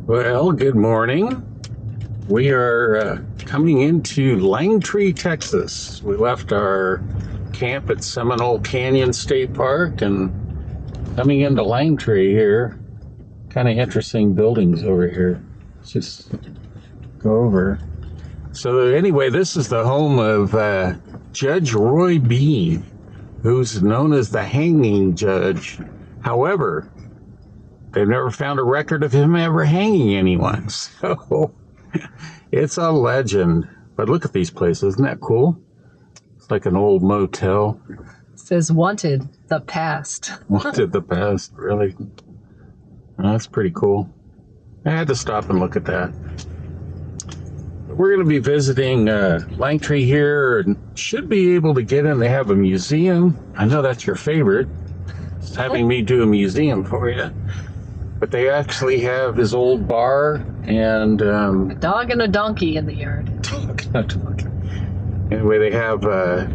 Well, good morning. We are coming into Langtry, Texas. We left our camp at Seminole Canyon State Park and coming into Langtry here. Kind of interesting buildings over here. Let's just go over. So anyway, this is the home of Judge Roy Bean, who's known as the hanging judge. However, they've never found a record of him ever hanging anyone. So it's a legend. But look at these places. Isn't that cool? It's like an old motel. It says wanted the past. Wanted the past, really. That's pretty cool. I had to stop and look at that. We're going to be visiting Langtry here and should be able to get in. They have a museum. I know that's your favorite. It's having me do a museum for you. But they actually have his old bar and... A dog and a donkey in the yard. Anyway, they have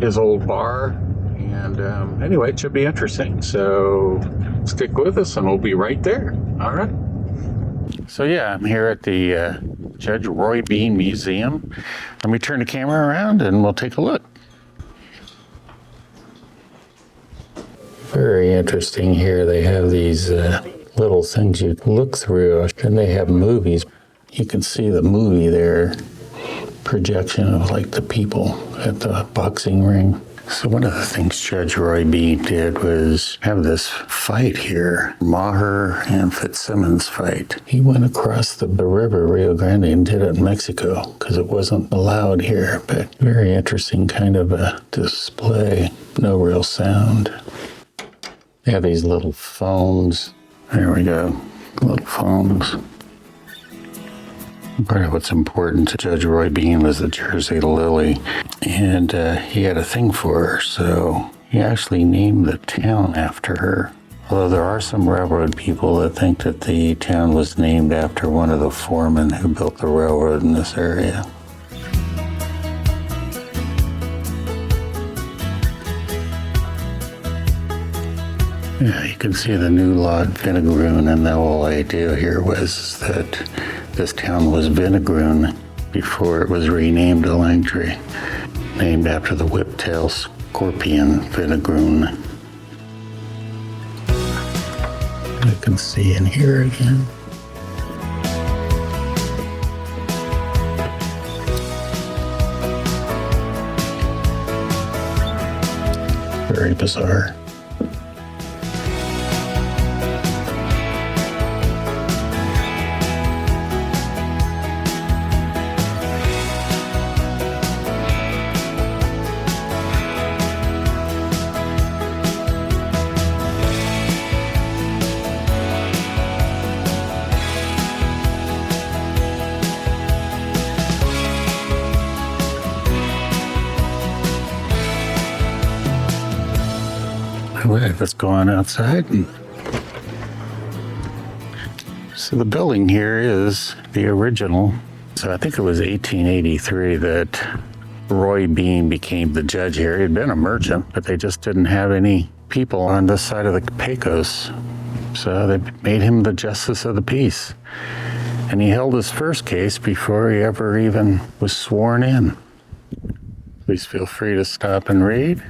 his old bar. And anyway, it should be interesting. So stick with us and we'll be right there. All right. So yeah, I'm here at the Judge Roy Bean Museum. Let me turn the camera around and we'll take a look. Very interesting here. They have these... little things you can look through, and they have movies. You can see the movie there, projection of like the people at the boxing ring. So one of the things Judge Roy Bean did was have this fight here, Maher and Fitzsimmons fight. He went across the river, Rio Grande, and did it in Mexico because it wasn't allowed here, but very interesting kind of a display. No real sound. They have these little phones. There we go, little phones. Part of what's important to Judge Roy Bean was the Jersey Lily, and he had a thing for her, so he actually named the town after her. Although there are some railroad people that think that the town was named after one of the foremen who built the railroad in this area. Yeah, you can see the new lot, Vinegroon, and the whole idea here was that this town was Vinegroon before it was renamed to Langtry, named after the whiptail scorpion, Vinegroon. You can see in here again. Very bizarre. Let's go on outside. So the building here is the original. So I think it was 1883 that Roy Bean became the judge here. He had been a merchant, but they just didn't have any people on this side of the Pecos. So they made him the justice of the peace. And he held his first case before he ever even was sworn in. Please feel free to stop and read.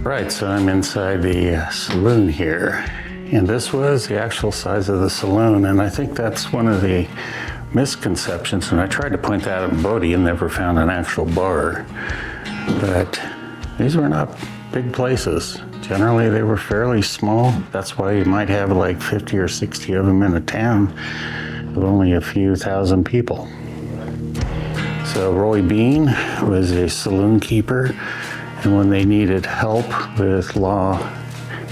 Right, so I'm inside the saloon here, and this was the actual size of the saloon, and I think that's one of the misconceptions, and I tried to point that out in Bodie and never found an actual bar, but these were not big places. Generally, they were fairly small. That's why you might have like 50 or 60 of them in a town with only a few thousand people. So Roy Bean was a saloon keeper, and when they needed help with law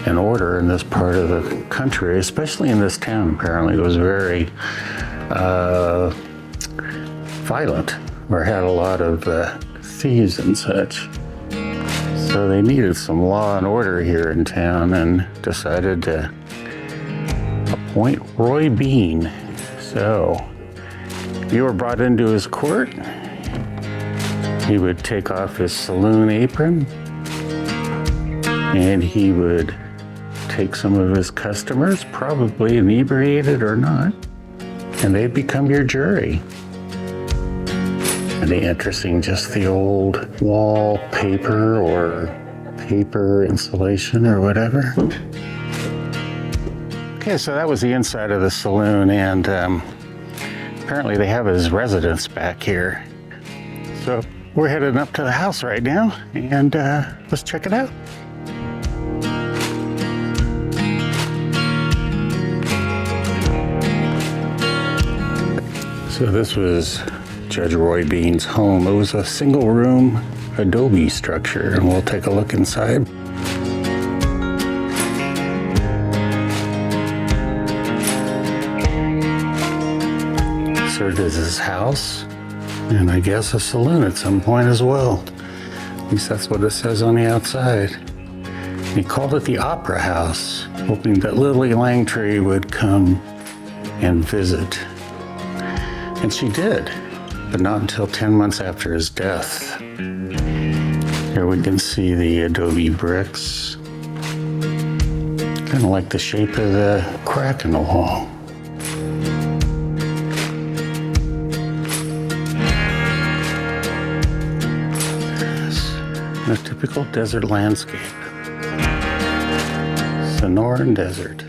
and order in this part of the country, especially in this town, apparently it was very violent, or had a lot of thieves and such. So they needed some law and order here in town and decided to appoint Roy Bean. So you were brought into his court. He would take off his saloon apron and he would take some of his customers, probably inebriated or not, and they'd become your jury. Pretty interesting, just the old wallpaper or paper insulation or whatever. Okay, so that was the inside of the saloon, and apparently they have his residence back here. So we're headed up to the house right now, and let's check it out. So this was Judge Roy Bean's home. It was a single room adobe structure, and we'll take a look inside. Served as his house, and I guess a saloon at some point as well. At least that's what it says on the outside. He called it the Opera House, hoping that Lily Langtry would come and visit. And she did, but not until 10 months after his death. Here we can see the adobe bricks. Kind of like the shape of the crack in the wall. A typical desert landscape. Sonoran Desert.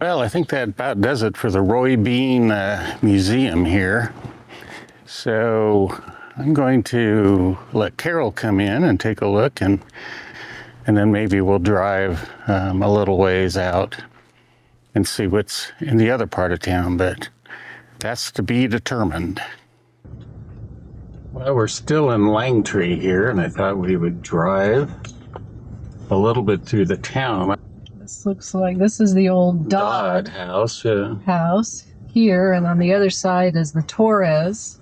Well, I think that about does it for the Roy Bean Museum here. So I'm going to let Carol come in and take a look, and then maybe we'll drive a little ways out and see what's in the other part of town, but that's to be determined. Well, we're still in Langtry here, and I thought we would drive a little bit through the town. This looks like this is the old Dodd house. house here, and on the other side is the Torres.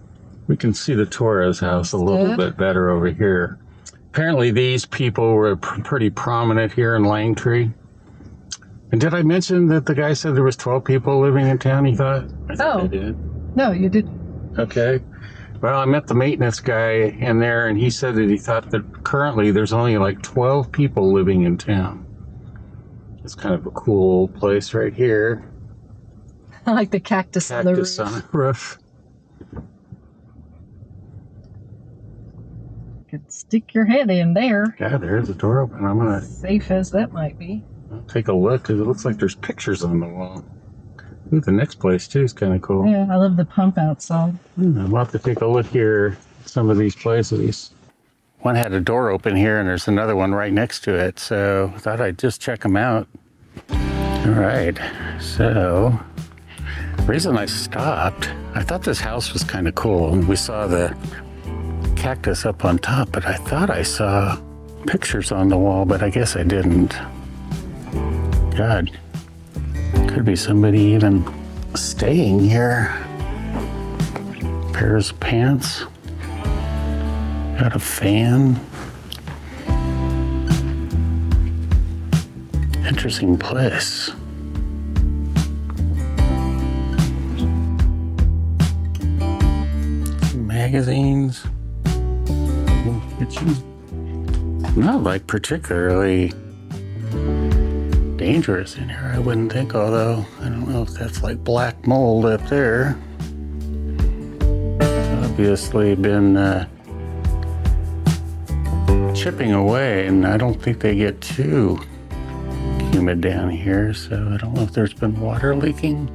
We can see the Torres house a little bit better over here. Apparently these people were pretty prominent here in Langtry. And did I mention that the guy said there was 12 people living in town, he thought? I thought I did. No, you didn't. Okay. Well, I met the maintenance guy in there, and he said that he thought that currently there's only like 12 people living in town. It's kind of a cool place right here. I like the cactus on the roof. Cactus on the roof. You could stick your head in there. Yeah, there's the door open. I'm gonna safe as that might be. Take a look, because it looks like there's pictures on the wall. Ooh, the next place too is kind of cool. Yeah, I love the pump outside. I'll have to take a look here at some of these places. One had a door open here, and there's another one right next to it, so I thought I'd just check them out. All right, so the reason I stopped, I thought this house was kind of cool, and we saw the cactus up on top, but I thought I saw pictures on the wall, but I guess I didn't. God, could be somebody even staying here. Pairs of pants. Got a fan. Interesting place. Magazines. Kitchen. Not like particularly dangerous in here, I wouldn't think, although I don't know if that's like black mold up there. Obviously been chipping away, and I don't think they get too humid down here, so I don't know if there's been water leaking.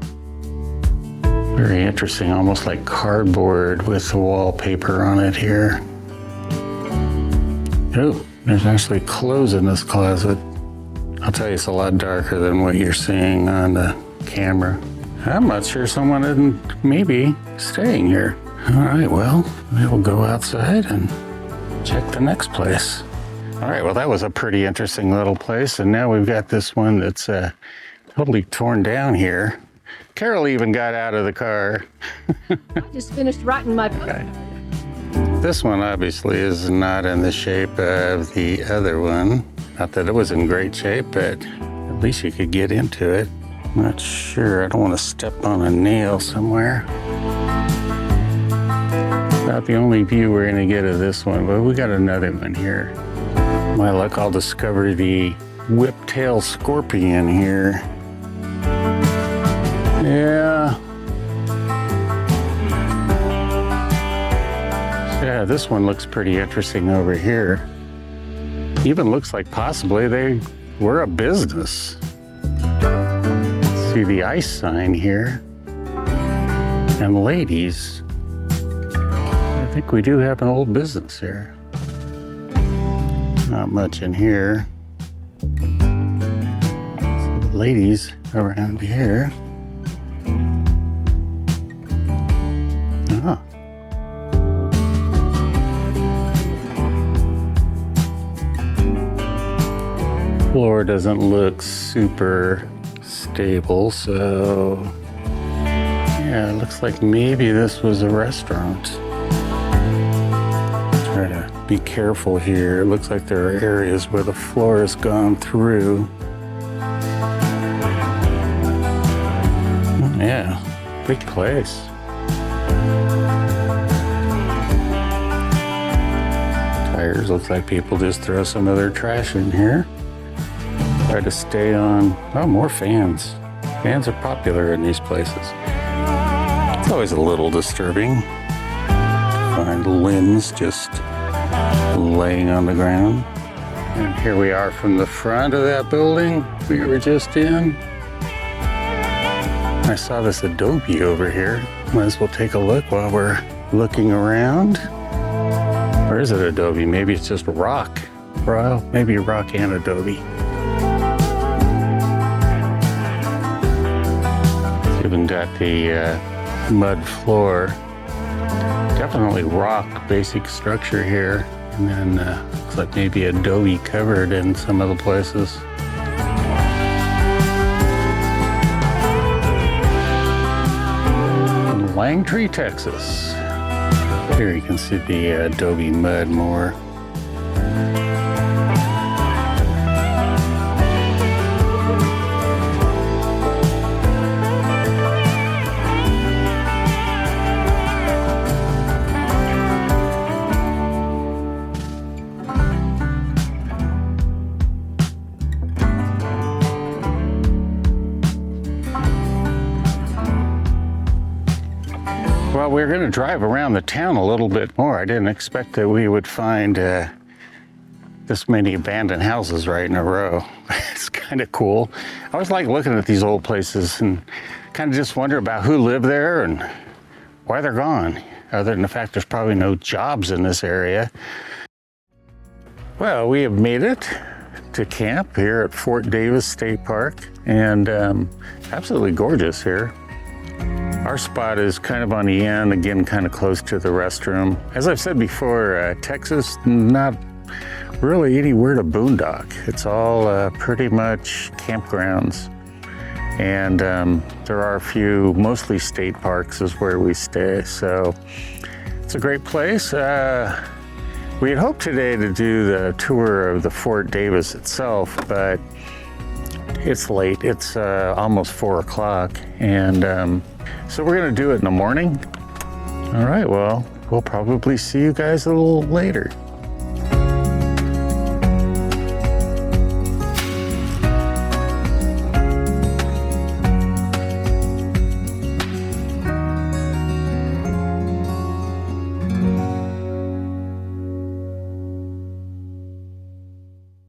Very interesting, almost like cardboard with the wallpaper on it here. Oh, there's actually clothes in this closet. I'll tell you, it's a lot darker than what you're seeing on the camera. I'm not sure someone isn't maybe staying here. All right, well, we'll go outside and check the next place. All right, well, that was a pretty interesting little place. And now we've got this one that's totally torn down here. Carol even got out of the car. I just finished writing my book. Okay. This one obviously is not in the shape of the other one. Not that it was in great shape, but at least you could get into it. I'm not sure. I don't want to step on a nail somewhere. About the only view we're going to get of this one, but we got another one here. My luck, I'll discover the whiptail scorpion here. Yeah. Yeah, this one looks pretty interesting over here. Even looks like possibly they were a business. See the ice sign here. And ladies, I think we do have an old business here. Not much in here. So ladies around here. Ah. Floor doesn't look super stable, so yeah, it looks like maybe this was a restaurant. Try to be careful here. It looks like there are areas where the floor has gone through. Yeah, big place. Tires, looks like people just throw some of their trash in here. Try to stay on, oh, more fans. Fans are popular in these places. It's always a little disturbing to find limbs just laying on the ground. And here we are from the front of that building we were just in. I saw this adobe over here. Might as well take a look while we're looking around. Or is it adobe? Maybe it's just rock. Well, maybe rock and adobe. Even got the mud floor. Definitely rock basic structure here. And then looks like maybe adobe covered in some of the places. Langtry, Texas. Here you can see the adobe mud more. Well, we're going to drive around the town a little bit more. I didn't expect that we would find this many abandoned houses right in a row. It's kind of cool. I always like looking at these old places and kind of just wonder about who lived there and why they're gone, other than the fact there's probably no jobs in this area. Well, we have made it to camp here at Fort Davis State Park, and absolutely gorgeous here. Our spot is kind of on the end, again, kind of close to the restroom. As I've said before, Texas, not really anywhere to boondock. It's all pretty much campgrounds. And there are a few, mostly state parks is where we stay. So it's a great place. We had hoped today to do the tour of the Fort Davis itself, but it's late. It's almost 4 o'clock. And so we're going to do it in the morning. All right, well, we'll probably see you guys a little later.